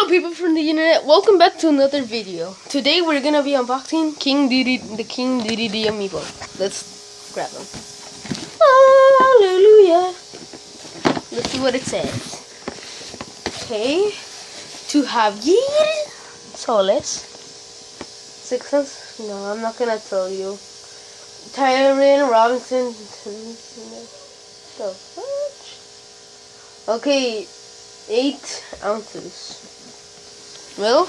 Hello people from the internet, welcome back to another video. Today we're gonna be unboxing the King Dedede amiibo. Let's grab them. Hallelujah. Let's see what it says. Okay. To have Soles. 6 cents? No, I'm not gonna tell you. Tyron Robinson. The fudge? Okay. 8 ounces. Well,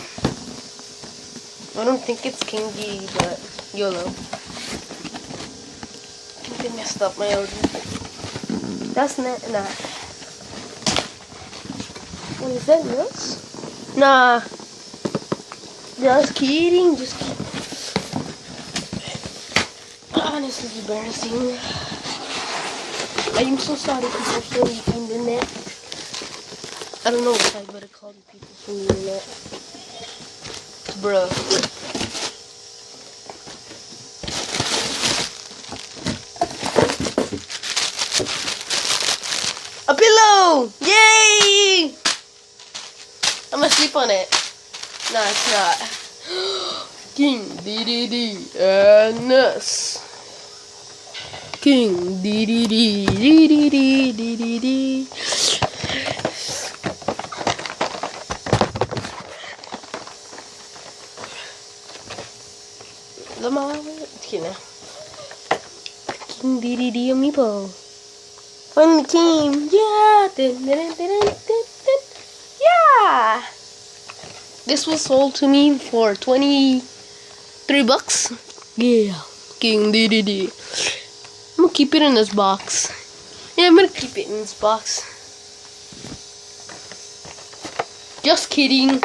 I don't think it's King D, but YOLO. I think they messed up my order. That's not. Nah. What is that? Yes? Nah. Just kidding. Just kidding. Ah, this is embarrassing. I am so sorry people from the internet. I don't know what I better call the people from the internet. Bruh. A pillow! Yay! I'm gonna sleep on it. No, it's not. King Dedede and us. King Dedede Dedede. King Dedede amiibo. Find the king. Yeah. Yeah. This was sold to me for 23 bucks. Yeah. King Dedede. I'm gonna keep it in this box. Yeah, I'm gonna keep it in this box. Just kidding.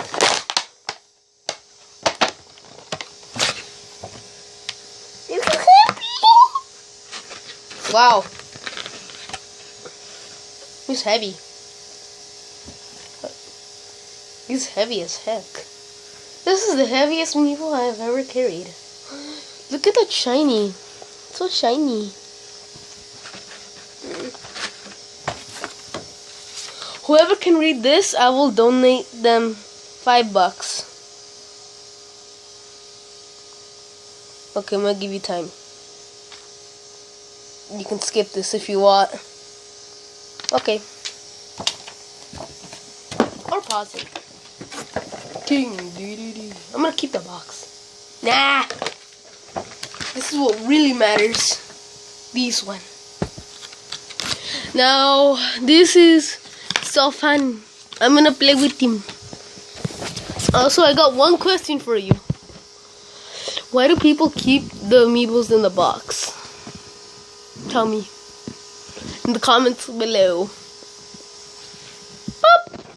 Wow. He's heavy. He's heavy as heck. This is the heaviest amiibo I've ever carried. Look at that shiny. It's so shiny. Whoever can read this, I will donate them $5. Okay, I'm gonna give you time. You can skip this if you want. Okay. Or pause it. King Dedede. I'm gonna keep the box. Nah. This is what really matters. This one. Now, this is so fun. I'm gonna play with him. Also, I got one question for you. Why do people keep the amiibos in the box? Tell me in the comments below.